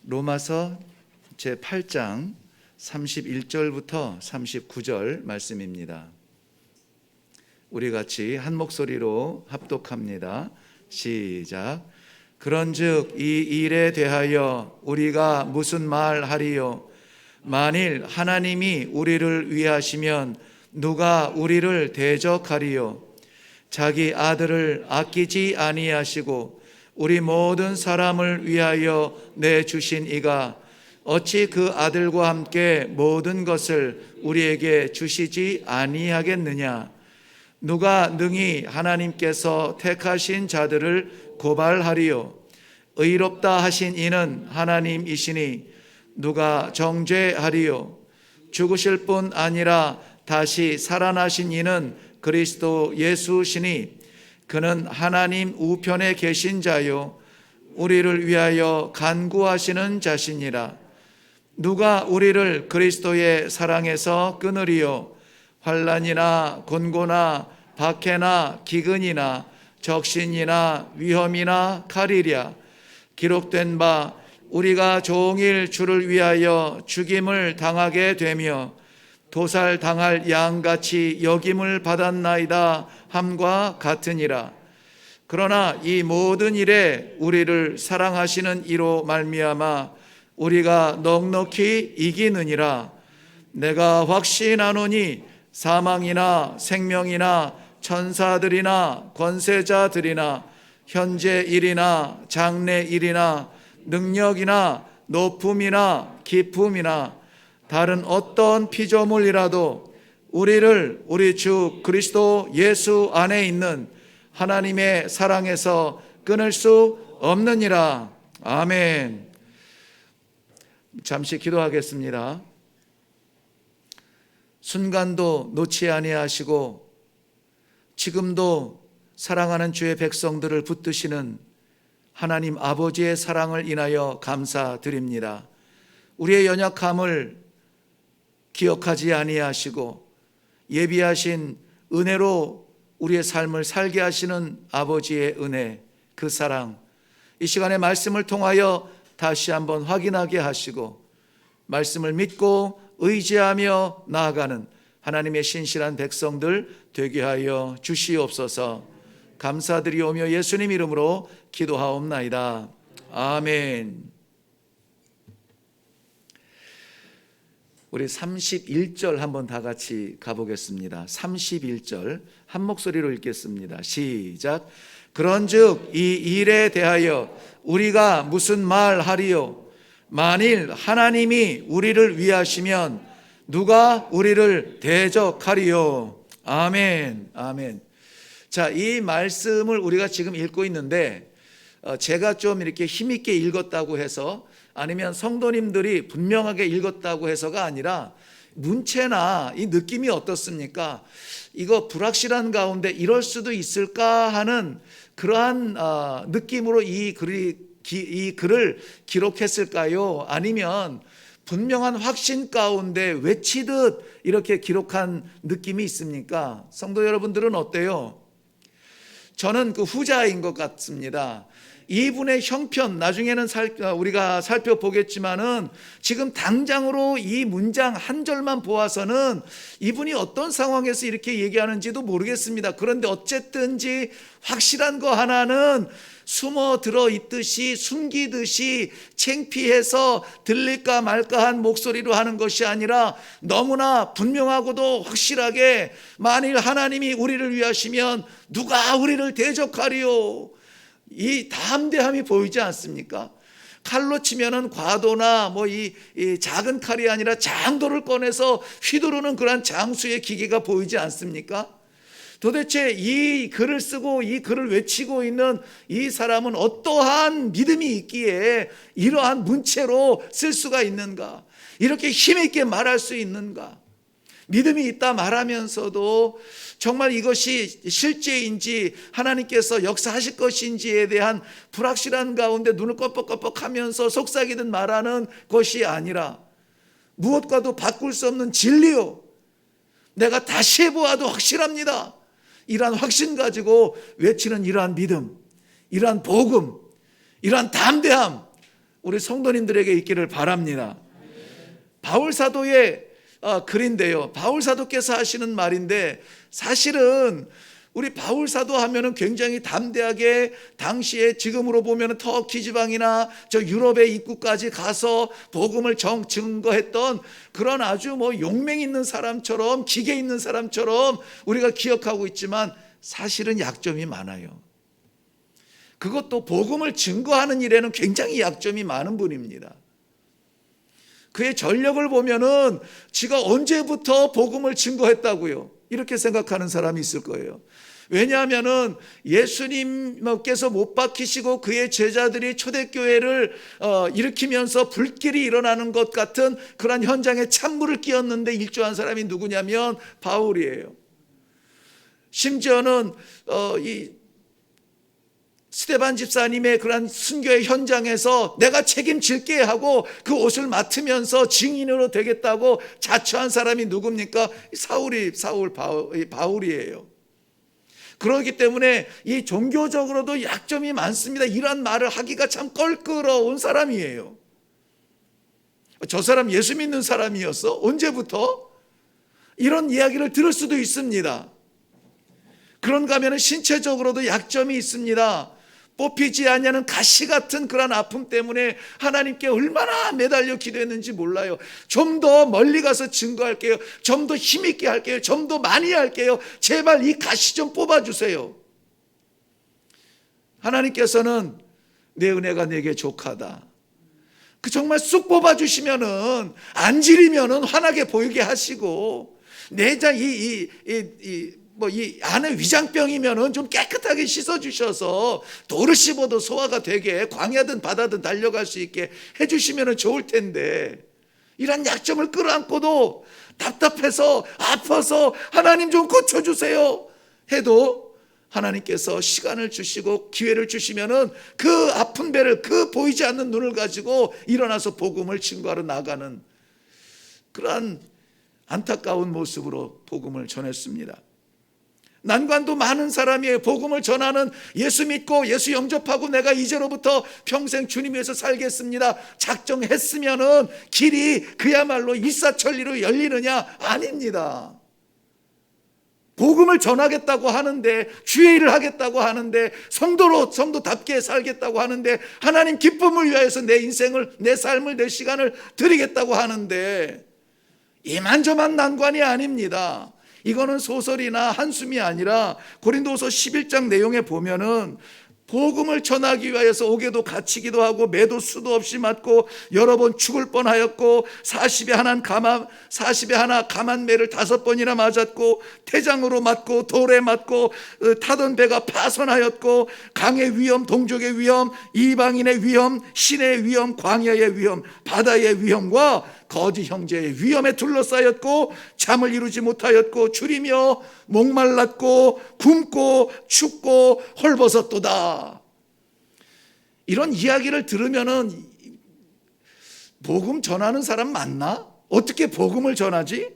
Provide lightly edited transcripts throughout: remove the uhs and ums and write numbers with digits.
로마서 제8장 31절부터 39절 말씀입니다. 우리 같이 한 목소리로 합독합니다. 시작. 그런즉 이 일에 대하여 우리가 무슨 말하리요? 만일 하나님이 우리를 위하시면 누가 우리를 대적하리요? 자기 아들을 아끼지 아니하시고 우리 모든 사람을 위하여 내주신 이가 어찌 그 아들과 함께 모든 것을 우리에게 주시지 아니하겠느냐? 누가 능히 하나님께서 택하신 자들을 고발하리요? 의롭다 하신 이는 하나님이시니 누가 정죄하리요? 죽으실 뿐 아니라 다시 살아나신 이는 그리스도 예수시니 그는 하나님 우편에 계신 자요 우리를 위하여 간구하시는 자시니라. 누가 우리를 그리스도의 사랑에서 끊으리요? 환난이나 곤고나 박해나 기근이나 적신이나 위험이나 칼이랴. 기록된 바 우리가 종일 주를 위하여 죽임을 당하게 되며 도살당할 양같이 여김을 받았나이다 함과 같으니라. 그러나 이 모든 일에 우리를 사랑하시는 이로 말미암아 우리가 넉넉히 이기느니라. 내가 확신하노니 사망이나 생명이나 천사들이나 권세자들이나 현재 일이나 장래 일이나 능력이나 높음이나 깊음이나 다른 어떤 피조물이라도 우리를 우리 주 그리스도 예수 안에 있는 하나님의 사랑에서 끊을 수 없느니라. 아멘. 잠시 기도하겠습니다. 순간도 놓지 아니하시고 지금도 사랑하는 주의 백성들을 붙드시는 하나님 아버지의 사랑을 인하여 감사드립니다. 우리의 연약함을 기억하지 아니하시고 예비하신 은혜로 우리의 삶을 살게 하시는 아버지의 은혜, 그 사랑, 이 시간에 말씀을 통하여 다시 한번 확인하게 하시고 말씀을 믿고 의지하며 나아가는 하나님의 신실한 백성들 되게 하여 주시옵소서. 감사드리오며 예수님 이름으로 기도하옵나이다. 아멘. 우리 31절 한번 다 같이 가보겠습니다. 31절 한 목소리로 읽겠습니다. 시작. 그런즉 이 일에 대하여 우리가 무슨 말하리요? 만일 하나님이 우리를 위하시면 누가 우리를 대적하리요? 아멘. 아멘. 자, 이 말씀을 우리가 지금 읽고 있는데 제가 좀 이렇게 힘있게 읽었다고 해서 아니면 성도님들이 분명하게 읽었다고 해서가 아니라 문체나 이 느낌이 어떻습니까? 이거 불확실한 가운데 이럴 수도 있을까 하는 그러한 느낌으로 이 글을 기록했을까요? 아니면 분명한 확신 가운데 외치듯 이렇게 기록한 느낌이 있습니까? 성도 여러분들은 어때요? 저는 그 후자인 것 같습니다. 이분의 형편 나중에는 우리가 살펴보겠지만은 지금 당장으로 이 문장 한 절만 보아서는 이분이 어떤 상황에서 이렇게 얘기하는지도 모르겠습니다. 그런데 어쨌든지 확실한 거 하나는 숨어 들어 있듯이 숨기듯이 창피해서 들릴까 말까 한 목소리로 하는 것이 아니라 너무나 분명하고도 확실하게 만일 하나님이 우리를 위하시면 누가 우리를 대적하리요? 이 담대함이 보이지 않습니까? 칼로 치면은 과도나 이 작은 칼이 아니라 장도를 꺼내서 휘두르는 그러한 장수의 기계가 보이지 않습니까? 도대체 이 글을 쓰고 이 글을 외치고 있는 이 사람은 어떠한 믿음이 있기에 이러한 문체로 쓸 수가 있는가? 이렇게 힘있게 말할 수 있는가? 믿음이 있다 말하면서도 정말 이것이 실제인지 하나님께서 역사하실 것인지에 대한 불확실한 가운데 눈을 껌뻑껌뻑하면서 속삭이듯 말하는 것이 아니라 무엇과도 바꿀 수 없는 진리요, 내가 다시 해보아도 확실합니다, 이러한 확신 가지고 외치는 이러한 믿음, 이러한 복음, 이러한 담대함, 우리 성도님들에게 있기를 바랍니다. 바울 사도의 글인데요, 바울 사도께서 하시는 말인데, 사실은 우리 바울 사도 하면은 굉장히 담대하게 당시에 지금으로 보면은 터키 지방이나 저 유럽의 입구까지 가서 복음을 증거했던 그런 아주 용맹 있는 사람처럼, 기계 있는 사람처럼 우리가 기억하고 있지만 사실은 약점이 많아요. 그것도 복음을 증거하는 일에는 굉장히 약점이 많은 분입니다. 그의 전력을 보면은 지가 언제부터 복음을 증거했다고요, 이렇게 생각하는 사람이 있을 거예요. 왜냐하면은 예수님께서 못 박히시고 그의 제자들이 초대교회를 일으키면서 불길이 일어나는 것 같은 그런 현장에 찬물을 끼얹는데 일조한 사람이 누구냐면 바울이에요. 심지어는 이 스데반 집사님의 그런 순교의 현장에서 내가 책임질게 하고 그 옷을 맡으면서 증인으로 되겠다고 자처한 사람이 누굽니까? 바울이에요. 그렇기 때문에 이 종교적으로도 약점이 많습니다. 이런 말을 하기가 참 껄끄러운 사람이에요. 저 사람 예수 믿는 사람이었어? 언제부터? 이런 이야기를 들을 수도 있습니다. 그런가 하면 신체적으로도 약점이 있습니다. 뽑히지 않냐는 가시 같은 그런 아픔 때문에 하나님께 얼마나 매달려 기도했는지 몰라요. 좀 더 멀리 가서 증거할게요. 좀 더 힘있게 할게요. 좀 더 많이 할게요. 제발 이 가시 좀 뽑아주세요. 하나님께서는 내 은혜가 내게 족하다. 그 정말 쑥 뽑아주시면은, 안 지리면은 환하게 보이게 하시고, 내장 이 안에 위장병이면은 좀 깨끗하게 씻어주셔서 돌을 씹어도 소화가 되게 광야든 바다든 달려갈 수 있게 해주시면 좋을 텐데, 이런 약점을 끌어안고도 답답해서 아파서 하나님 좀 고쳐주세요 해도 하나님께서 시간을 주시고 기회를 주시면은 그 아픈 배를, 그 보이지 않는 눈을 가지고 일어나서 복음을 증거하러 나가는 그러한 안타까운 모습으로 복음을 전했습니다. 난관도 많은 사람이에요. 복음을 전하는, 예수 믿고 예수 영접하고 내가 이제로부터 평생 주님 위해서 살겠습니다 작정했으면은 길이 그야말로 일사천리로 열리느냐? 아닙니다. 복음을 전하겠다고 하는데, 주의 일을 하겠다고 하는데, 성도답게 살겠다고 하는데, 하나님 기쁨을 위하여서 내 인생을, 내 삶을, 내 시간을 드리겠다고 하는데, 이만저만 난관이 아닙니다. 이거는 소설이나 한숨이 아니라 고린도후서 11장 내용에 보면은 복음을 전하기 위하여서 옥에도 갇히기도 하고 매도 수도 없이 맞고 여러 번 죽을 뻔하였고 40에 하나 가만매를 5번이나 맞았고 태장으로 맞고 돌에 맞고 타던 배가 파손하였고 강의 위험, 동족의 위험, 이방인의 위험, 신의 위험, 광야의 위험, 바다의 위험과 거짓 형제의 위험에 둘러싸였고 잠을 이루지 못하였고 줄이며 목말랐고 굶고 춥고 헐벗었도다. 이런 이야기를 들으면은 복음 전하는 사람 맞나? 어떻게 복음을 전하지?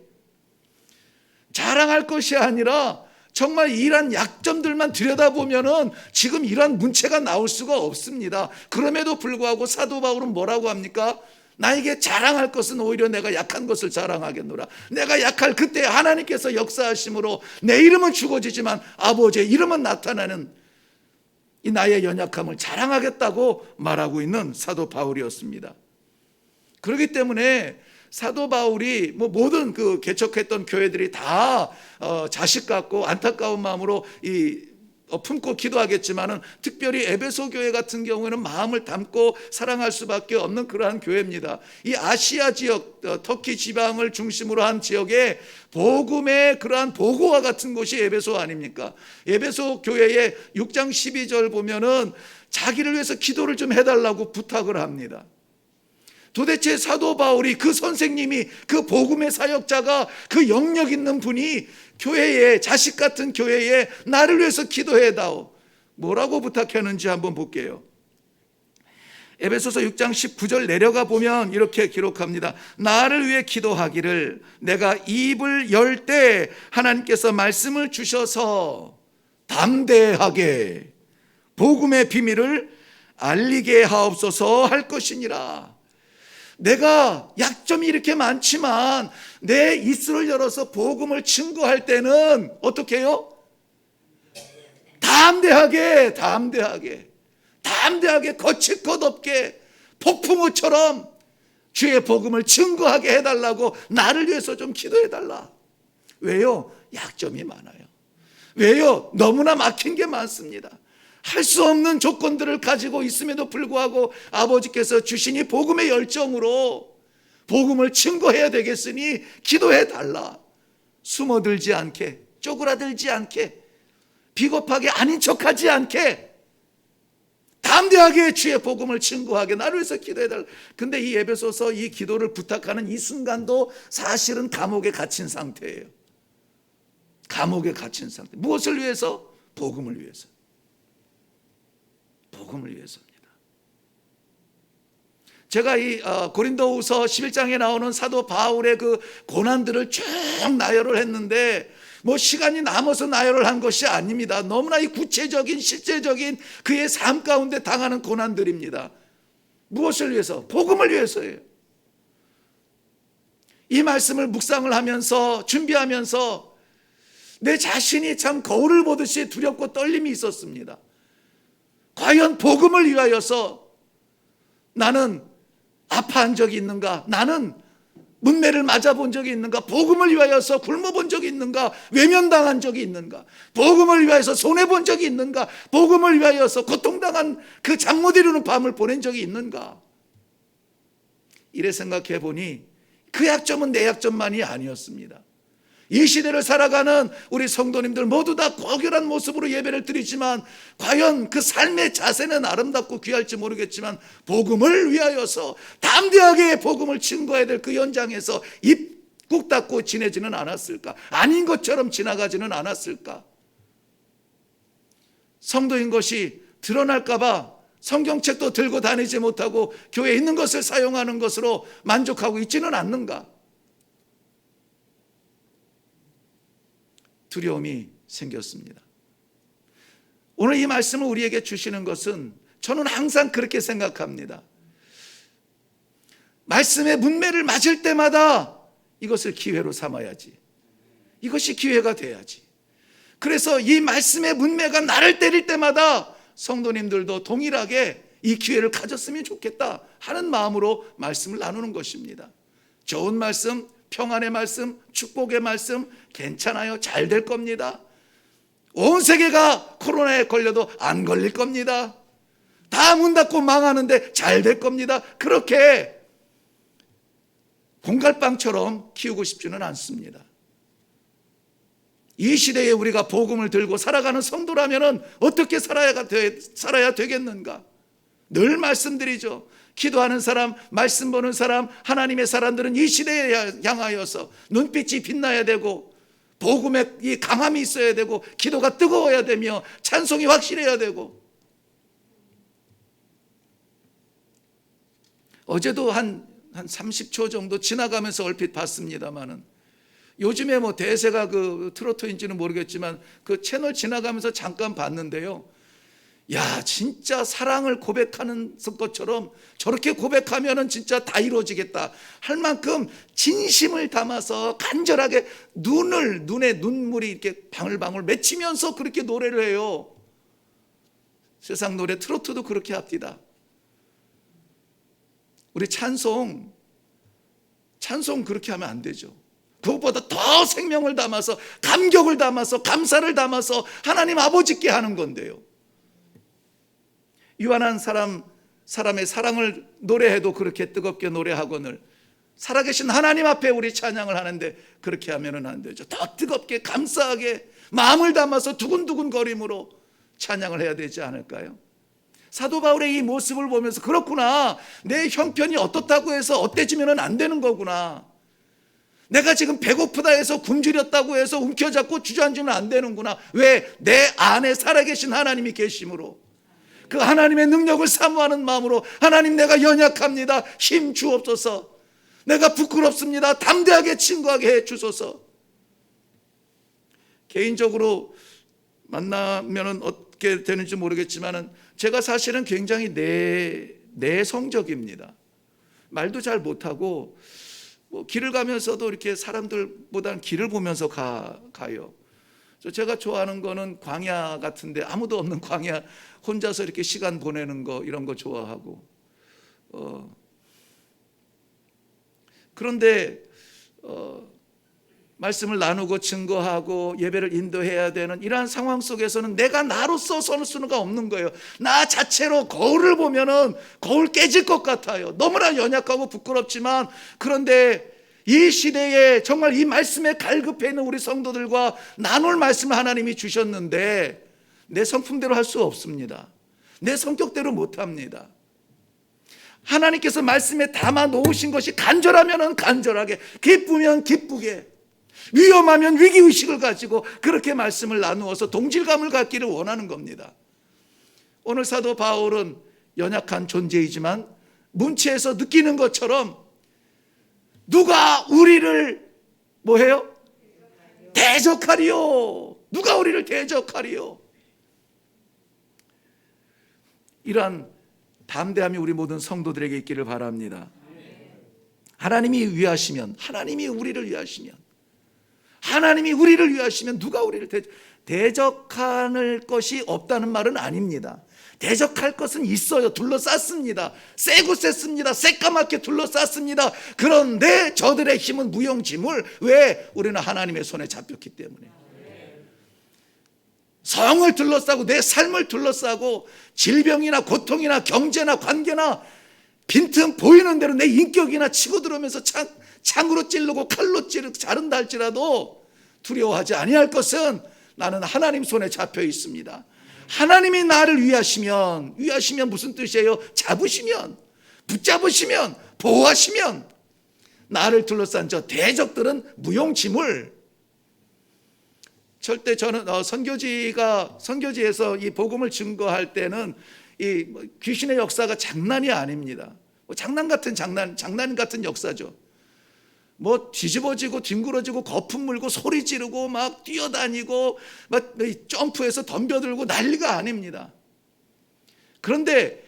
자랑할 것이 아니라 정말 이러한 약점들만 들여다보면은 지금 이러한 문체가 나올 수가 없습니다. 그럼에도 불구하고 사도 바울은 뭐라고 합니까? 나에게 자랑할 것은 오히려 내가 약한 것을 자랑하겠노라. 내가 약할 그때 하나님께서 역사하심으로 내 이름은 죽어지지만 아버지의 이름은 나타나는 이 나의 연약함을 자랑하겠다고 말하고 있는 사도 바울이었습니다. 그렇기 때문에 사도 바울이 모든 그 개척했던 교회들이 다 자식 같고 안타까운 마음으로 품고 기도하겠지만은 특별히 에베소 교회 같은 경우에는 마음을 담고 사랑할 수밖에 없는 그러한 교회입니다. 이 아시아 지역, 터키 지방을 중심으로 한 지역에 복음의 그러한 보고와 같은 곳이 에베소 아닙니까? 에베소 교회의 6장 12절 보면은 자기를 위해서 기도를 좀 해달라고 부탁을 합니다. 도대체 사도 바울이, 그 선생님이, 그 복음의 사역자가, 그 영역 있는 분이 교회에, 자식 같은 교회에 나를 위해서 기도해다오, 뭐라고 부탁했는지 한번 볼게요. 에베소서 6장 19절 내려가 보면 이렇게 기록합니다. 나를 위해 기도하기를 내가 입을 열 때 하나님께서 말씀을 주셔서 담대하게 복음의 비밀을 알리게 하옵소서 할 것이니라. 내가 약점이 이렇게 많지만 내 입술을 열어서 복음을 증거할 때는 어떻게 해요? 담대하게 거칠 것 없게 폭풍우처럼 주의 복음을 증거하게 해달라고 나를 위해서 좀 기도해달라. 왜요? 약점이 많아요. 왜요? 너무나 막힌 게 많습니다. 할 수 없는 조건들을 가지고 있음에도 불구하고 아버지께서 주신 이 복음의 열정으로 복음을 증거해야 되겠으니 기도해달라. 숨어들지 않게, 쪼그라들지 않게, 비겁하게 아닌 척하지 않게 담대하게 주의 복음을 증거하게 나를 위해서 기도해달라. 근데 이 에베소서 이 기도를 부탁하는 이 순간도 사실은 감옥에 갇힌 상태예요. 감옥에 갇힌 상태. 무엇을 위해서? 복음을 위해서. 복음을 위해서입니다. 제가 이 고린도후서 11장에 나오는 사도 바울의 그 고난들을 쭉 나열을 했는데 뭐 시간이 남아서 나열을 한 것이 아닙니다. 너무나 이 구체적인 실제적인 그의 삶 가운데 당하는 고난들입니다. 무엇을 위해서? 복음을 위해서예요. 이 말씀을 묵상을 하면서 준비하면서 내 자신이 참 거울을 보듯이 두렵고 떨림이 있었습니다. 과연 복음을 위하여서 나는 아파한 적이 있는가? 나는 문매를 맞아본 적이 있는가? 복음을 위하여서 굶어본 적이 있는가? 외면당한 적이 있는가? 복음을 위하여서 손해본 적이 있는가? 복음을 위하여서 고통당한 그 잠 못 이루는 밤을 보낸 적이 있는가? 이래 생각해 보니 그 약점은 내 약점만이 아니었습니다. 이 시대를 살아가는 우리 성도님들 모두 다 고결한 모습으로 예배를 드리지만 과연 그 삶의 자세는 아름답고 귀할지 모르겠지만 복음을 위하여서 담대하게 복음을 증거해야 될 그 현장에서 입 꾹 닫고 지내지는 않았을까? 아닌 것처럼 지나가지는 않았을까? 성도인 것이 드러날까 봐 성경책도 들고 다니지 못하고 교회에 있는 것을 사용하는 것으로 만족하고 있지는 않는가? 두려움이 생겼습니다. 오늘 이 말씀을 우리에게 주시는 것은 저는 항상 그렇게 생각합니다. 말씀의 문매를 맞을 때마다 이것을 기회로 삼아야지. 이것이 기회가 돼야지. 그래서 이 말씀의 문매가 나를 때릴 때마다 성도님들도 동일하게 이 기회를 가졌으면 좋겠다 하는 마음으로 말씀을 나누는 것입니다. 좋은 말씀, 평안의 말씀, 축복의 말씀, 괜찮아요. 잘 될 겁니다. 온 세계가 코로나에 걸려도 안 걸릴 겁니다. 다 문 닫고 망하는데 잘 될 겁니다. 그렇게 공갈빵처럼 키우고 싶지는 않습니다. 이 시대에 우리가 복음을 들고 살아가는 성도라면 어떻게 살아야 되겠는가? 늘 말씀드리죠. 기도하는 사람, 말씀 보는 사람, 하나님의 사람들은 이 시대에 향하여서 눈빛이 빛나야 되고 복음에 이 강함이 있어야 되고 기도가 뜨거워야 되며 찬송이 확실해야 되고. 어제도 한 30초 정도 지나가면서 얼핏 봤습니다만은 요즘에 뭐 대세가 그 트로트인지는 모르겠지만 그 채널 지나가면서 잠깐 봤는데요. 야, 진짜 사랑을 고백하는 것처럼 저렇게 고백하면은 진짜 다 이루어지겠다 할 만큼 진심을 담아서 간절하게 눈에 눈물이 이렇게 방울방울 맺히면서 그렇게 노래를 해요. 세상 노래 트로트도 그렇게 합디다. 우리 찬송 그렇게 하면 안 되죠. 그것보다 더 생명을 담아서 감격을 담아서 감사를 담아서 하나님 아버지께 하는 건데요. 유한한 사람의 사랑을 노래해도 그렇게 뜨겁게 노래하거늘 살아계신 하나님 앞에 우리 찬양을 하는데 그렇게 하면은 안 되죠. 더 뜨겁게 감사하게 마음을 담아서 두근두근 거림으로 찬양을 해야 되지 않을까요? 사도 바울의 이 모습을 보면서 그렇구나, 내 형편이 어떻다고 해서 어때지면은 안 되는 거구나, 내가 지금 배고프다 해서 굶주렸다고 해서 움켜잡고 주저앉으면 안 되는구나. 왜? 내 안에 살아계신 하나님이 계심으로 그 하나님의 능력을 사모하는 마음으로 하나님, 내가 연약합니다, 힘 주옵소서, 내가 부끄럽습니다, 담대하게 증거하게 해 주소서. 개인적으로 만나면은 어떻게 되는지 모르겠지만은 제가 사실은 굉장히 내성적입니다. 말도 잘 못하고 뭐 길을 가면서도 이렇게 사람들보다는 길을 보면서 가요. 제가 좋아하는 거는 광야 같은데 아무도 없는 광야 혼자서 이렇게 시간 보내는 거 이런 거 좋아하고 그런데 말씀을 나누고 증거하고 예배를 인도해야 되는 이러한 상황 속에서는 내가 나로서 설 수가 없는 거예요. 나 자체로 거울을 보면은 거울 깨질 것 같아요. 너무나 연약하고 부끄럽지만 그런데 이 시대에 정말 이 말씀에 갈급해 있는 우리 성도들과 나눌 말씀을 하나님이 주셨는데 내 성품대로 할 수 없습니다. 내 성격대로 못합니다. 하나님께서 말씀에 담아 놓으신 것이 간절하면 간절하게, 기쁘면 기쁘게, 위험하면 위기의식을 가지고 그렇게 말씀을 나누어서 동질감을 갖기를 원하는 겁니다. 오늘 사도 바울은 연약한 존재이지만 문체에서 느끼는 것처럼 누가 우리를 뭐해요? 대적하리요. 누가 우리를 대적하리요. 이러한 담대함이 우리 모든 성도들에게 있기를 바랍니다. 하나님이 위하시면, 하나님이 우리를 위하시면, 하나님이 우리를 위하시면 누가 우리를 대적할 것이 없다는 말은 아닙니다. 대적할 것은 있어요. 둘러쌌습니다. 세고 셌습니다. 새까맣게 둘러쌌습니다. 그런데 저들의 힘은 무용지물. 왜? 우리는 하나님의 손에 잡혔기 때문에. 성을 둘러싸고 내 삶을 둘러싸고 질병이나 고통이나 경제나 관계나 빈틈 보이는 대로 내 인격이나 치고 들어오면서 창으로 찌르고 칼로 자른다 할지라도 두려워하지 아니할 것은 나는 하나님 손에 잡혀 있습니다. 하나님이 나를 위하시면 무슨 뜻이에요? 잡으시면, 붙잡으시면, 보호하시면 나를 둘러싼 저 대적들은 무용지물. 절대 저는 선교지에서 이 복음을 증거할 때는 이 귀신의 역사가 장난이 아닙니다. 장난 같은 역사죠. 뭐 뒤집어지고 뒹굴어지고 거품 물고 소리 지르고 막 뛰어다니고 막 점프해서 덤벼들고 난리가 아닙니다. 그런데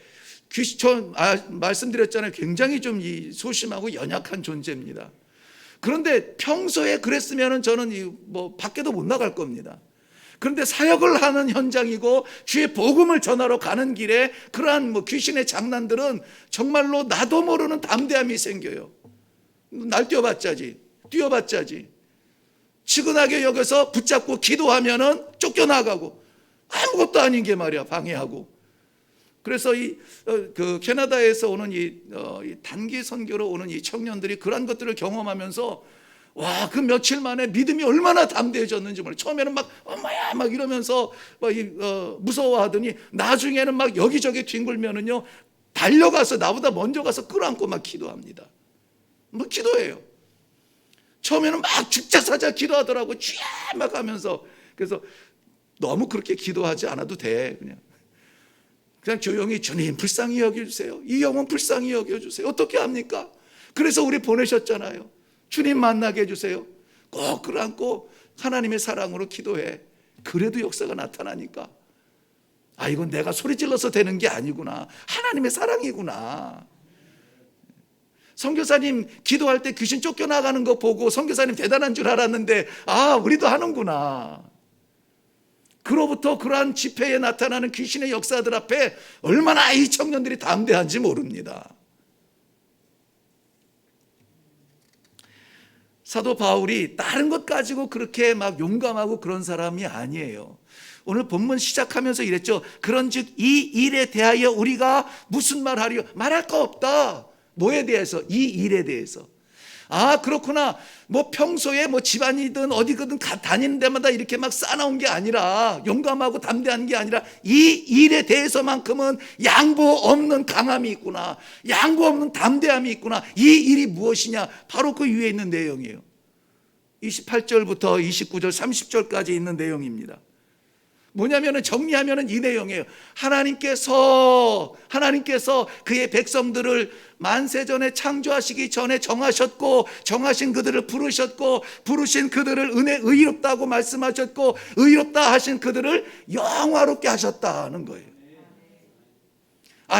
말씀드렸잖아요. 굉장히 좀 소심하고 연약한 존재입니다. 그런데 평소에 그랬으면은 저는 뭐 밖에도 못 나갈 겁니다. 그런데 사역을 하는 현장이고 주의 복음을 전하러 가는 길에 그러한 뭐 귀신의 장난들은 정말로 나도 모르는 담대함이 생겨요. 날뛰어봤자지, 뛰어봤자지. 치근하게 여기서 붙잡고 기도하면은 쫓겨나가고 아무것도 아닌 게 말이야, 방해하고. 그래서 그 캐나다에서 오는 이 단기 선교로 오는 이 청년들이 그런 것들을 경험하면서 와, 그 며칠 만에 믿음이 얼마나 담대해졌는지 몰라요. 처음에는 막 엄마야 막 이러면서 무서워하더니 나중에는 막 여기저기 뒹굴면은요 달려가서 나보다 먼저 가서 끌어안고 막 기도합니다. 뭐 기도해요. 처음에는 막 죽자사자 기도하더라고. 쥐야 막 하면서. 그래서 너무 그렇게 기도하지 않아도 돼. 그냥 조용히 주님 불쌍히 여겨주세요. 이 영혼 불쌍히 여겨주세요. 어떻게 합니까? 그래서 우리 보내셨잖아요. 주님 만나게 해주세요. 꼭 끌어안고 하나님의 사랑으로 기도해. 그래도 역사가 나타나니까 아, 이건 내가 소리 질러서 되는 게 아니구나. 하나님의 사랑이구나. 선교사님 기도할 때 귀신 쫓겨나가는 거 보고 선교사님 대단한 줄 알았는데 아, 우리도 하는구나. 그로부터 그러한 집회에 나타나는 귀신의 역사들 앞에 얼마나 이 청년들이 담대한지 모릅니다. 사도 바울이 다른 것 가지고 그렇게 막 용감하고 그런 사람이 아니에요. 오늘 본문 시작하면서 이랬죠. 그런즉 이 일에 대하여 우리가 무슨 말하리요? 말할 거 없다. 뭐에 대해서? 이 일에 대해서. 아, 그렇구나. 뭐 평소에 뭐 집안이든 어디든 다니는 데마다 이렇게 막 쌓아놓은 게 아니라, 용감하고 담대한 게 아니라 이 일에 대해서만큼은 양보 없는 강함이 있구나. 양보 없는 담대함이 있구나. 이 일이 무엇이냐? 바로 그 위에 있는 내용이에요. 28절부터 29절 30절까지 있는 내용입니다. 뭐냐면은 정리하면은 이 내용이에요. 하나님께서 그의 백성들을 만세전에 창조하시기 전에 정하셨고, 정하신 그들을 부르셨고, 부르신 그들을 의롭다고 말씀하셨고, 의롭다 하신 그들을 영화롭게 하셨다는 거예요.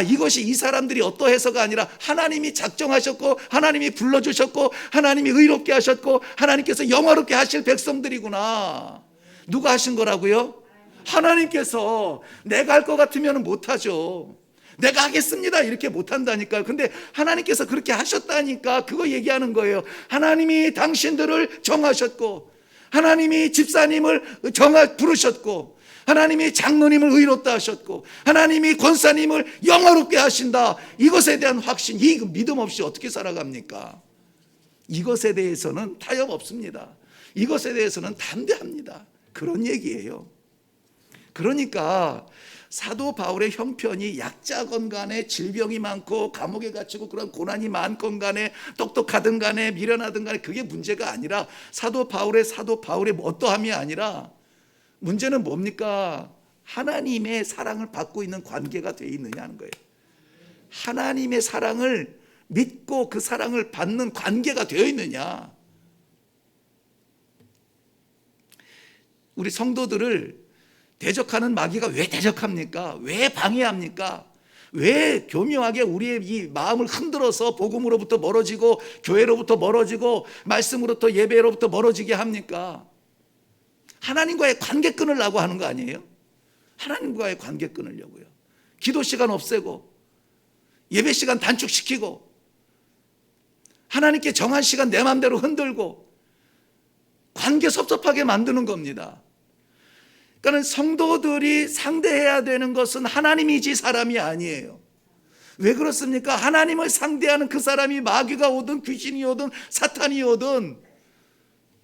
이것이 이 사람들이 어떠해서가 아니라 하나님이 작정하셨고, 하나님이 불러주셨고, 하나님이 의롭게 하셨고, 하나님께서 영화롭게 하실 백성들이구나. 누가 하신 거라고요? 하나님께서. 내가 할 것 같으면 못하죠. 내가 하겠습니다 이렇게 못한다니까요. 근데 하나님께서 그렇게 하셨다니까 그거 얘기하는 거예요. 하나님이 당신들을 정하셨고, 하나님이 집사님을 부르셨고, 하나님이 장로님을 의롭다 하셨고, 하나님이 권사님을 영화롭게 하신다. 이것에 대한 확신, 이 믿음 없이 어떻게 살아갑니까? 이것에 대해서는 타협 없습니다. 이것에 대해서는 담대합니다. 그런 얘기예요. 그러니까 사도 바울의 형편이 약자건 간에, 질병이 많고 감옥에 갇히고 그런 고난이 많건 간에, 똑똑하든 간에 미련하든 간에 그게 문제가 아니라, 사도 바울의 어떠함이 아니라, 문제는 뭡니까? 하나님의 사랑을 받고 있는 관계가 되어 있느냐 하는 거예요. 하나님의 사랑을 믿고 그 사랑을 받는 관계가 되어 있느냐. 우리 성도들을 대적하는 마귀가 왜 대적합니까? 왜 방해합니까? 왜 교묘하게 우리의 이 마음을 흔들어서 복음으로부터 멀어지고, 교회로부터 멀어지고, 말씀으로부터, 예배로부터 멀어지게 합니까? 하나님과의 관계 끊으려고 하는 거 아니에요? 하나님과의 관계 끊으려고요. 기도 시간 없애고, 예배 시간 단축시키고, 하나님께 정한 시간 내 마음대로 흔들고, 관계 섭섭하게 만드는 겁니다. 그러니까 성도들이 상대해야 되는 것은 하나님이지 사람이 아니에요. 왜 그렇습니까? 하나님을 상대하는 그 사람이 마귀가 오든 귀신이 오든 사탄이 오든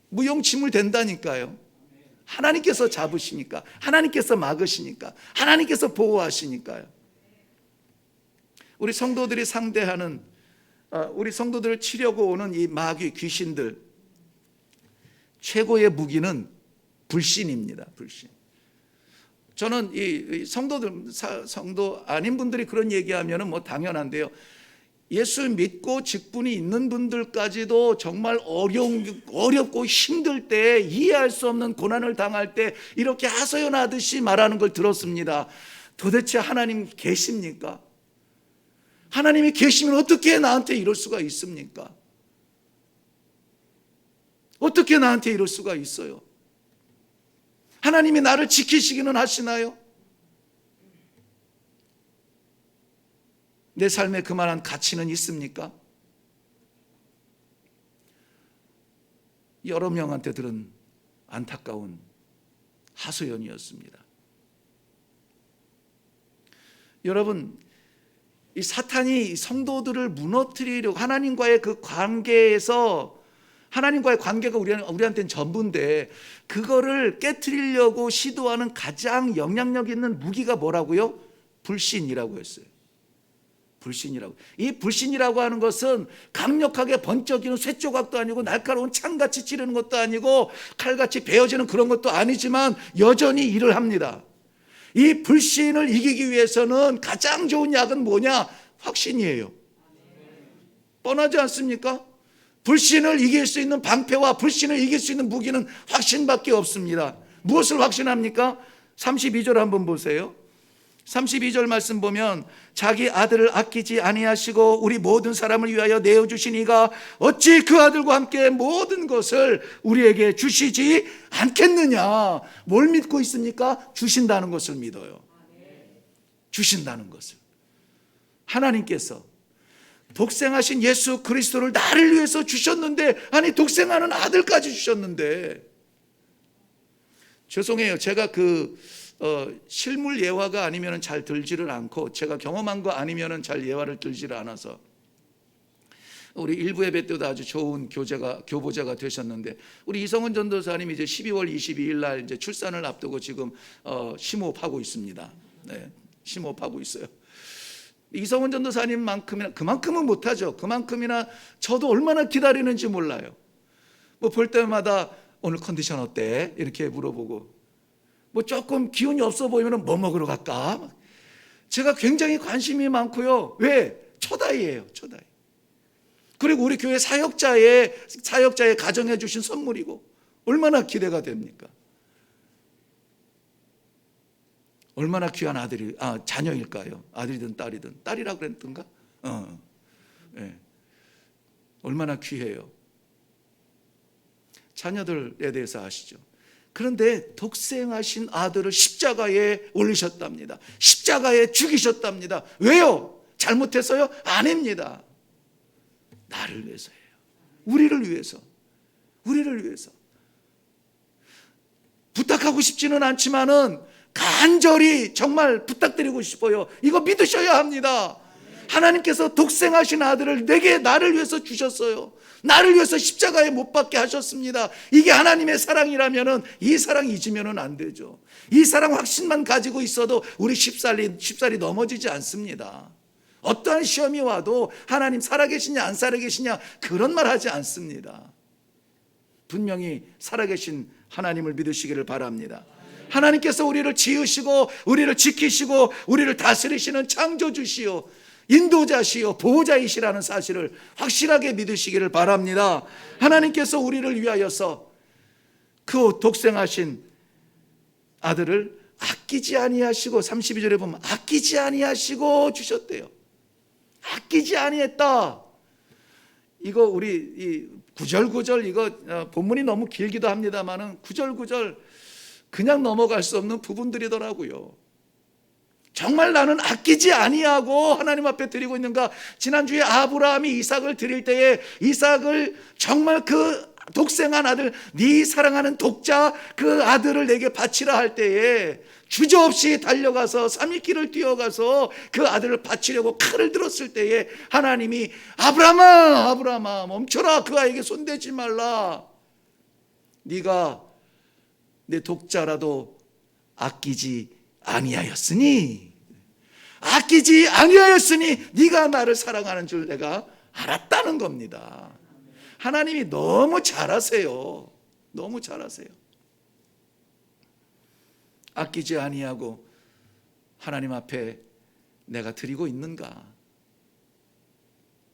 무용지물 된다니까요. 하나님께서 잡으시니까, 하나님께서 막으시니까, 하나님께서 보호하시니까요. 우리 성도들이 상대하는, 우리 성도들을 치려고 오는 이 마귀 귀신들, 최고의 무기는 불신입니다. 불신. 저는 이 성도 아닌 분들이 그런 얘기하면 뭐 당연한데요. 예수 믿고 직분이 있는 분들까지도 정말 어렵고 힘들 때, 이해할 수 없는 고난을 당할 때 이렇게 하소연하듯이 말하는 걸 들었습니다. 도대체 하나님 계십니까? 하나님이 계시면 어떻게 나한테 이럴 수가 있습니까? 어떻게 나한테 이럴 수가 있어요? 하나님이 나를 지키시기는 하시나요? 내 삶에 그만한 가치는 있습니까? 여러 명한테 들은 안타까운 하소연이었습니다. 여러분, 이 사탄이 성도들을 무너뜨리려고, 하나님과의 그 관계에서, 하나님과의 관계가 우리한테는 전부인데, 그거를 깨트리려고 시도하는 가장 영향력 있는 무기가 뭐라고요? 불신이라고 했어요. 불신이라고. 이 불신이라고 하는 것은 강력하게 번쩍이는 쇠조각도 아니고, 날카로운 창같이 찌르는 것도 아니고, 칼같이 베어지는 그런 것도 아니지만 여전히 일을 합니다. 이 불신을 이기기 위해서는 가장 좋은 약은 뭐냐? 확신이에요. 뻔하지 않습니까? 불신을 이길 수 있는 방패와 불신을 이길 수 있는 무기는 확신밖에 없습니다. 무엇을 확신합니까? 32절 한번 보세요. 32절 말씀 보면, 자기 아들을 아끼지 아니하시고 우리 모든 사람을 위하여 내어주신 이가 어찌 그 아들과 함께 모든 것을 우리에게 주시지 않겠느냐. 뭘 믿고 있습니까? 주신다는 것을 믿어요. 주신다는 것을. 하나님께서 독생하신 예수 그리스도를 나를 위해서 주셨는데, 아니 독생하는 아들까지 주셨는데. 죄송해요. 제가 실물 예화가 아니면 잘 들지를 않고, 제가 경험한 거 아니면 잘 예화를 들지를 않아서, 우리 일부 예배 때도 아주 좋은 교보자가 되셨는데, 우리 이성은 전도사님이 이제 12월 22일 날 이제 출산을 앞두고 지금 심호흡하고 있습니다. 네, 심호흡하고 있어요. 이성은 그만큼은 못하죠. 그만큼이나 저도 얼마나 기다리는지 몰라요. 뭐 볼 때마다 오늘 컨디션 어때? 이렇게 물어보고, 뭐 조금 기운이 없어 보이면 뭐 먹으러 갈까? 제가 굉장히 관심이 많고요. 왜? 초다이예요. 초다이. 그리고 우리 교회 사역자의 가정해 주신 선물이고 얼마나 기대가 됩니까? 얼마나 귀한 자녀일까요? 아들이든 딸이든. 딸이라 그랬던가? 네. 얼마나 귀해요. 자녀들에 대해서 아시죠? 그런데 독생하신 아들을 십자가에 올리셨답니다. 십자가에 죽이셨답니다. 왜요? 잘못해서요? 아닙니다. 나를 위해서예요. 우리를 위해서. 우리를 위해서. 부탁하고 싶지는 않지만은 간절히 정말 부탁드리고 싶어요. 이거 믿으셔야 합니다. 하나님께서 독생하신 아들을 나를 위해서 주셨어요. 나를 위해서 십자가에 못 박게 하셨습니다. 이게 하나님의 사랑이라면은 이 사랑 잊으면은 안 되죠. 이 사랑 확신만 가지고 있어도 우리 쉽사리 넘어지지 않습니다. 어떠한 시험이 와도 하나님 살아계시냐 안 살아계시냐 그런 말 하지 않습니다. 분명히 살아계신 하나님을 믿으시기를 바랍니다. 하나님께서 우리를 지으시고 우리를 지키시고 우리를 다스리시는 창조주시요 인도자시요 보호자이시라는 사실을 확실하게 믿으시기를 바랍니다. 하나님께서 우리를 위하여서 그 독생하신 아들을 아끼지 아니하시고 32절에 보면 아끼지 아니하시고 주셨대요. 아끼지 아니했다. 이거 우리 이 구절구절 이거 본문이 너무 길기도 합니다만은 구절구절 그냥 넘어갈 수 없는 부분들이더라고요. 정말 나는 아끼지 아니하고 하나님 앞에 드리고 있는가? 지난주에 아브라함이 이삭을 드릴 때에 이삭을 정말 그 독생한 아들, 네 사랑하는 독자 그 아들을 내게 바치라 할 때에 주저없이 달려가서 3일길을 뛰어가서 그 아들을 바치려고 칼을 들었을 때에 하나님이 아브라함아 멈춰라. 그 아이에게 손대지 말라. 네가 내 독자라도 아끼지 아니하였으니 네가 나를 사랑하는 줄 내가 알았다는 겁니다. 하나님이 너무 잘하세요. 너무 잘하세요. 아끼지 아니하고 하나님 앞에 내가 드리고 있는가?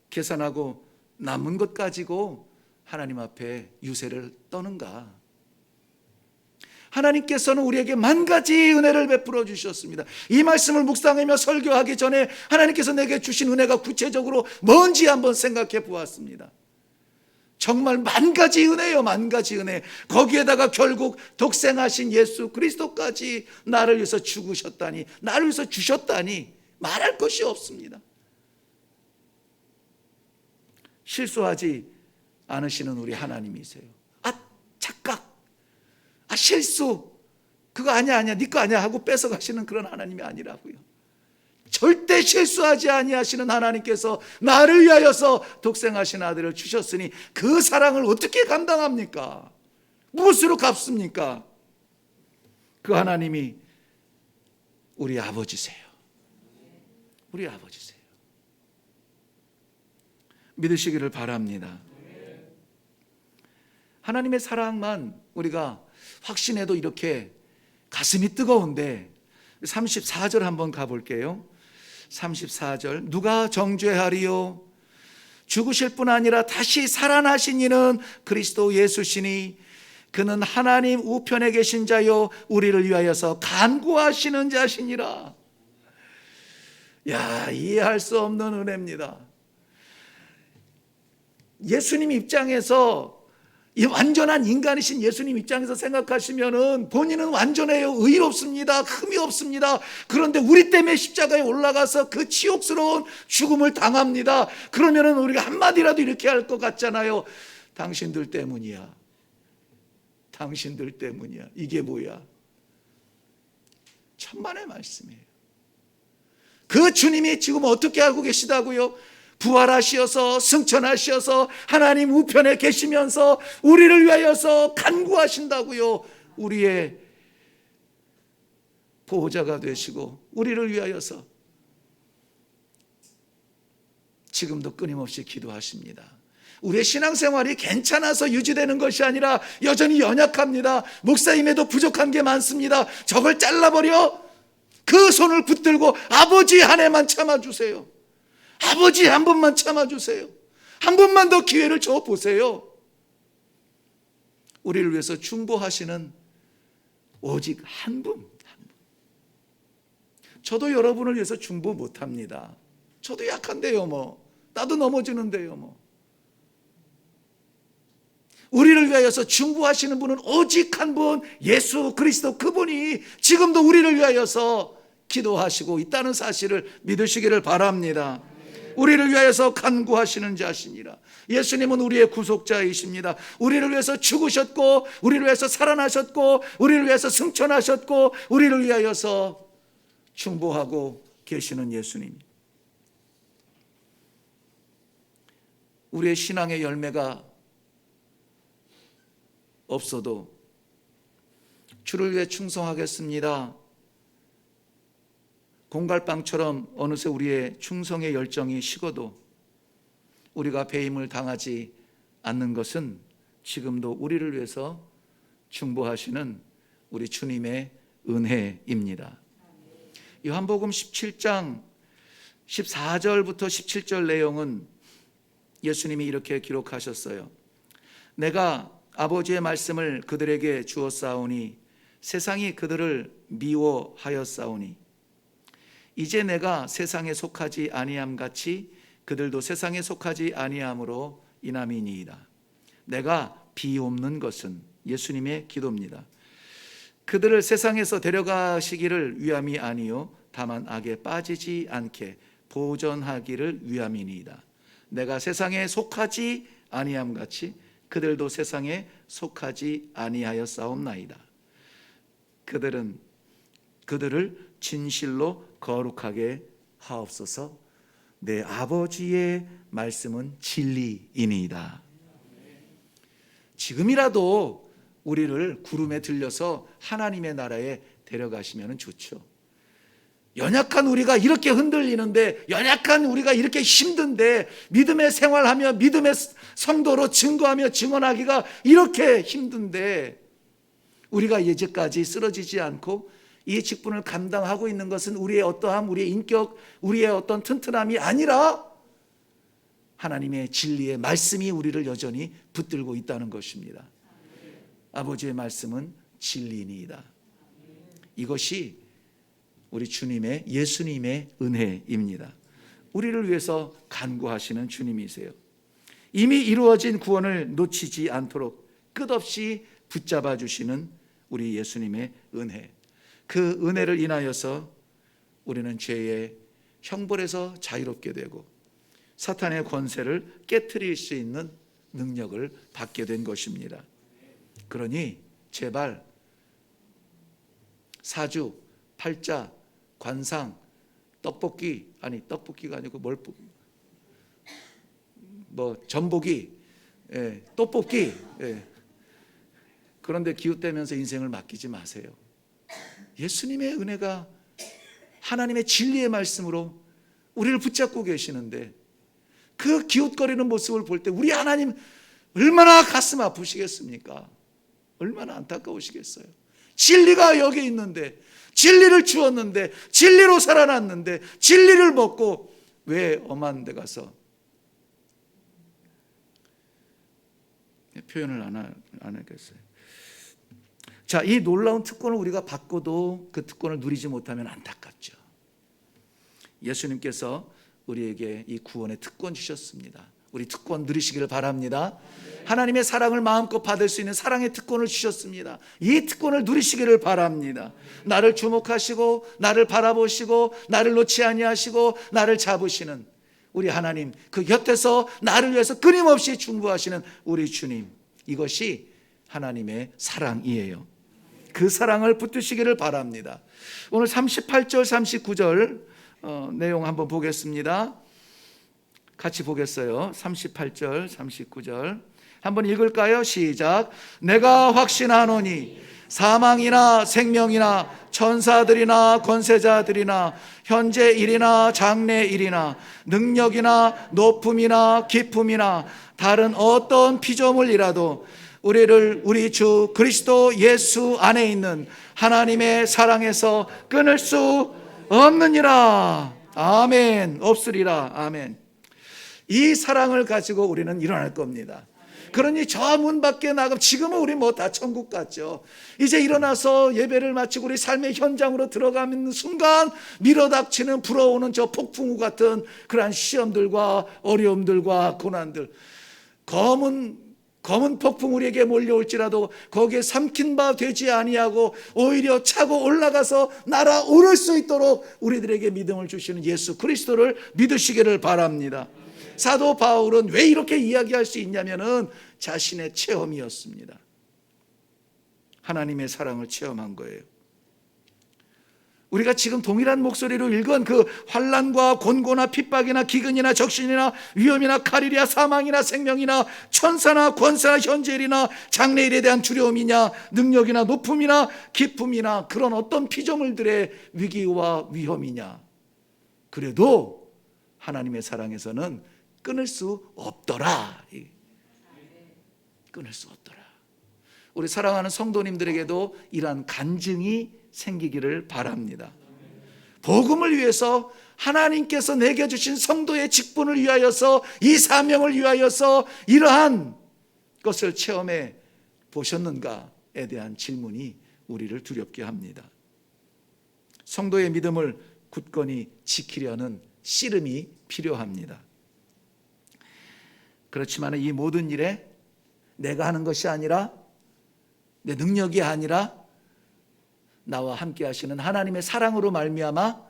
계산하고 남은 것 가지고 하나님 앞에 유세를 떠는가? 하나님께서는 우리에게 만 가지 은혜를 베풀어 주셨습니다. 이 말씀을 묵상하며 설교하기 전에 하나님께서 내게 주신 은혜가 구체적으로 뭔지 한번 생각해 보았습니다. 정말 만 가지 은혜요, 만 가지 은혜. 거기에다가 결국 독생하신 예수 그리스도까지 나를 위해서 죽으셨다니, 나를 위해서 주셨다니 말할 것이 없습니다. 실수하지 않으시는 우리 하나님이세요. 착각, 실수, 그거 아니야 네 거 아니야 하고 뺏어가시는 그런 하나님이 아니라고요. 절대 실수하지 아니하시는 하나님께서 나를 위하여서 독생하신 아들을 주셨으니 그 사랑을 어떻게 감당합니까? 무엇으로 갚습니까? 그 하나님이 우리 아버지세요. 우리 아버지세요. 믿으시기를 바랍니다. 하나님의 사랑만 우리가 확신해도 이렇게 가슴이 뜨거운데 34절 한번 가볼게요. 34절 누가 정죄하리요? 죽으실 뿐 아니라 다시 살아나신 이는 그리스도 예수시니 그는 하나님 우편에 계신 자요 우리를 위하여서 간구하시는 자시니라. 이해할 수 없는 은혜입니다. 예수님 입장에서 이 완전한 인간이신 예수님 입장에서 생각하시면은 본인은 완전해요. 의롭습니다. 흠이 없습니다. 그런데 우리 때문에 십자가에 올라가서 그 치욕스러운 죽음을 당합니다. 그러면은 우리가 한마디라도 이렇게 할 것 같잖아요. 당신들 때문이야. 당신들 때문이야. 이게 뭐야? 천만의 말씀이에요. 그 주님이 지금 어떻게 알고 계시다고요? 부활하시어서 승천하시어서 하나님 우편에 계시면서 우리를 위하여서 간구하신다고요. 우리의 보호자가 되시고 우리를 위하여서 지금도 끊임없이 기도하십니다. 우리의 신앙생활이 괜찮아서 유지되는 것이 아니라 여전히 연약합니다. 목사임에도 부족한 게 많습니다. 저걸 잘라버려. 그 손을 붙들고 아버지 한 해만 참아주세요. 아버지 한 번만 참아주세요. 한 번만 더 기회를 줘 보세요. 우리를 위해서 중보하시는 오직 한 분. 저도 여러분을 위해서 중보 못합니다. 저도 약한데요 뭐. 나도 넘어지는데요 뭐. 우리를 위하여서 중보하시는 분은 오직 한 분, 예수 그리스도, 그분이 지금도 우리를 위하여서 기도하시고 있다는 사실을 믿으시기를 바랍니다. 우리를 위하여서 간구하시는 자시니라. 예수님은 우리의 구속자이십니다. 우리를 위해서 죽으셨고, 우리를 위해서 살아나셨고, 우리를 위해서 승천하셨고, 우리를 위하여서 중보하고 계시는 예수님. 우리의 신앙의 열매가 없어도 주를 위해 충성하겠습니다. 공갈빵처럼 어느새 우리의 충성의 열정이 식어도 우리가 배임을 당하지 않는 것은 지금도 우리를 위해서 중보하시는 우리 주님의 은혜입니다. 요한복음 17장 14절부터 17절 내용은 예수님이 이렇게 기록하셨어요. 내가 아버지의 말씀을 그들에게 주었사오니 세상이 그들을 미워하였사오니 이제 내가 세상에 속하지 아니함 같이 그들도 세상에 속하지 아니함으로 인함이니이다. 내가 비옵는 것은 예수님의 기도입니다. 그들을 세상에서 데려가시기를 위함이 아니요 다만 악에 빠지지 않게 보전하기를 위함이니이다. 내가 세상에 속하지 아니함 같이 그들도 세상에 속하지 아니하였사옵나이다. 그들을 진실로 거룩하게 하옵소서. 내 아버지의 말씀은 진리이니이다. 지금이라도 우리를 구름에 들려서 하나님의 나라에 데려가시면 좋죠. 연약한 우리가 이렇게 흔들리는데, 연약한 우리가 이렇게 힘든데, 믿음의 생활하며 믿음의 성도로 증거하며 증언하기가 이렇게 힘든데, 우리가 이제까지 쓰러지지 않고 이 직분을 감당하고 있는 것은 우리의 어떠함, 우리의 인격, 우리의 어떤 튼튼함이 아니라 하나님의 진리의 말씀이 우리를 여전히 붙들고 있다는 것입니다. 아버지의 말씀은 진리니이다. 이것이 우리 주님의, 예수님의 은혜입니다. 우리를 위해서 간구하시는 주님이세요. 이미 이루어진 구원을 놓치지 않도록 끝없이 붙잡아 주시는 우리 예수님의 은혜. 그 은혜를 인하여서 우리는 죄의 형벌에서 자유롭게 되고 사탄의 권세를 깨트릴 수 있는 능력을 받게 된 것입니다. 그러니 제발 사주, 팔자, 관상, 떡볶이가 아니고 전복이, 떡볶이, 그런데 기웃대면서 인생을 맡기지 마세요. 예수님의 은혜가 하나님의 진리의 말씀으로 우리를 붙잡고 계시는데 그 기웃거리는 모습을 볼 때 우리 하나님 얼마나 가슴 아프시겠습니까? 얼마나 안타까우시겠어요. 진리가 여기 있는데, 진리를 주었는데, 진리로 살아났는데, 진리를 먹고 왜 엄한 데 가서 표현을 안 하겠어요. 자, 이 놀라운 특권을 우리가 받고도 그 특권을 누리지 못하면 안타깝죠. 예수님께서 우리에게 이 구원의 특권 주셨습니다. 우리 특권 누리시기를 바랍니다. 하나님의 사랑을 마음껏 받을 수 있는 사랑의 특권을 주셨습니다. 이 특권을 누리시기를 바랍니다. 나를 주목하시고 나를 바라보시고 나를 놓지 아니하시고 나를 잡으시는 우리 하나님, 그 곁에서 나를 위해서 끊임없이 중보하시는 우리 주님, 이것이 하나님의 사랑이에요. 그 사랑을 붙드시기를 바랍니다. 오늘 38절 39절 내용 한번 보겠습니다. 같이 보겠어요. 38절 39절 한번 읽을까요? 시작. 내가 확신하노니 사망이나 생명이나 천사들이나 권세자들이나 현재 일이나 장래 일이나 능력이나 높음이나 깊음이나 다른 어떤 피조물이라도 우리를 우리 주 그리스도 예수 안에 있는 하나님의 사랑에서 끊을 수 없느니라. 아멘. 없으리라. 아멘. 이 사랑을 가지고 우리는 일어날 겁니다. 그러니 저 문 밖에 나가면 지금은 우리 뭐 다 천국 같죠. 이제 일어나서 예배를 마치고 우리 삶의 현장으로 들어가는 순간 밀어닥치는 불어오는 저 폭풍우 같은 그러한 시험들과 어려움들과 고난들, 검은 폭풍 우리에게 몰려올지라도 거기에 삼킨 바 되지 아니하고 오히려 차고 올라가서 날아오를 수 있도록 우리들에게 믿음을 주시는 예수 그리스도를 믿으시기를 바랍니다. 사도 바울은 왜 이렇게 이야기할 수 있냐면은 자신의 체험이었습니다. 하나님의 사랑을 체험한 거예요. 우리가 지금 동일한 목소리로 읽은 그 환난과 곤고나 핍박이나 기근이나 적신이나 위험이나 칼이나 사망이나 생명이나 천사나 권사나 현재일이나 장래일에 대한 두려움이냐 능력이나 높음이나 기쁨이나 그런 어떤 피조물들의 위기와 위험이냐, 그래도 하나님의 사랑에서는 끊을 수 없더라. 끊을 수 없더라. 우리 사랑하는 성도님들에게도 이러한 간증이 생기기를 바랍니다. 복음을 위해서 하나님께서 내게 주신 성도의 직분을 위하여서 이 사명을 위하여서 이러한 것을 체험해 보셨는가에 대한 질문이 우리를 두렵게 합니다. 성도의 믿음을 굳건히 지키려는 씨름이 필요합니다. 그렇지만 이 모든 일에 내가 하는 것이 아니라 내 능력이 아니라 나와 함께 하시는 하나님의 사랑으로 말미암아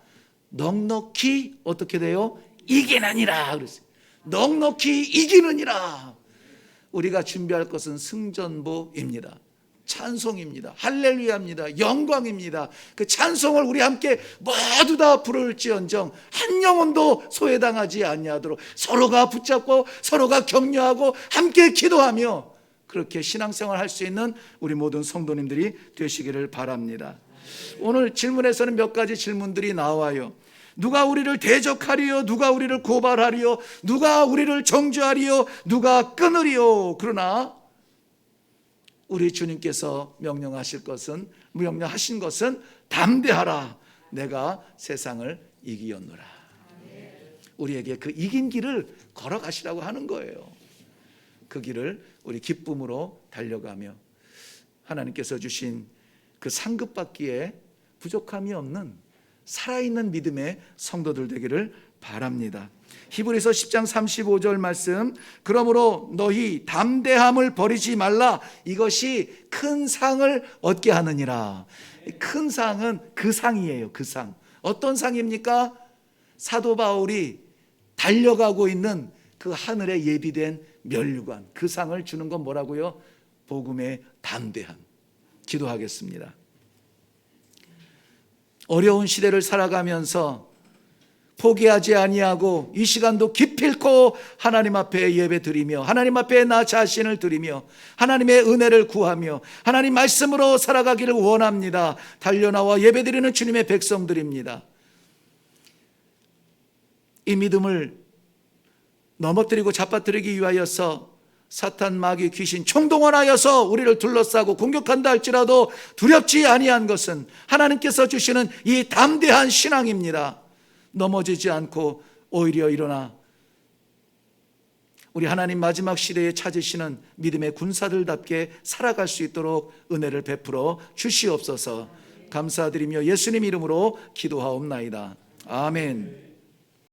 넉넉히 어떻게 돼요? 이기느니라 그랬어요. 넉넉히 이기느니라. 우리가 준비할 것은 승전보입니다. 찬송입니다. 할렐루야입니다. 영광입니다. 그 찬송을 우리 함께 모두 다 부를지언정 한 영혼도 소외당하지 아니하도록 서로가 붙잡고 서로가 격려하고 함께 기도하며 그렇게 신앙생활 할 수 있는 우리 모든 성도님들이 되시기를 바랍니다. 오늘 질문에서는 몇 가지 질문들이 나와요. 누가 우리를 대적하리요? 누가 우리를 고발하리요? 누가 우리를 정죄하리요? 누가 끊으리요? 그러나 우리 주님께서 명령하신 것은 담대하라. 내가 세상을 이기었노라. 우리에게 그 이긴 길을 걸어가시라고 하는 거예요. 그 길을 우리 기쁨으로 달려가며 하나님께서 주신 그 상급받기에 부족함이 없는 살아있는 믿음의 성도들 되기를 바랍니다. 히브리서 10장 35절 말씀, 그러므로 너희 담대함을 버리지 말라. 이것이 큰 상을 얻게 하느니라. 큰 상은 그 상이에요. 그 상. 어떤 상입니까? 사도 바울이 달려가고 있는 그 하늘에 예비된 면류관, 그 상을 주는 건 뭐라고요? 복음의 담대함. 기도하겠습니다. 어려운 시대를 살아가면서 포기하지 아니하고 이 시간도 기필코 하나님 앞에 예배드리며 하나님 앞에 나 자신을 드리며 하나님의 은혜를 구하며 하나님 말씀으로 살아가기를 원합니다. 달려나와 예배드리는 주님의 백성들입니다. 이 믿음을 넘어뜨리고 잡아뜨리기 위하여서 사탄, 마귀, 귀신 총동원하여서 우리를 둘러싸고 공격한다 할지라도 두렵지 아니한 것은 하나님께서 주시는 이 담대한 신앙입니다. 넘어지지 않고 오히려 일어나 우리 하나님 마지막 시대에 찾으시는 믿음의 군사들답게 살아갈 수 있도록 은혜를 베풀어 주시옵소서. 감사드리며 예수님 이름으로 기도하옵나이다. 아멘.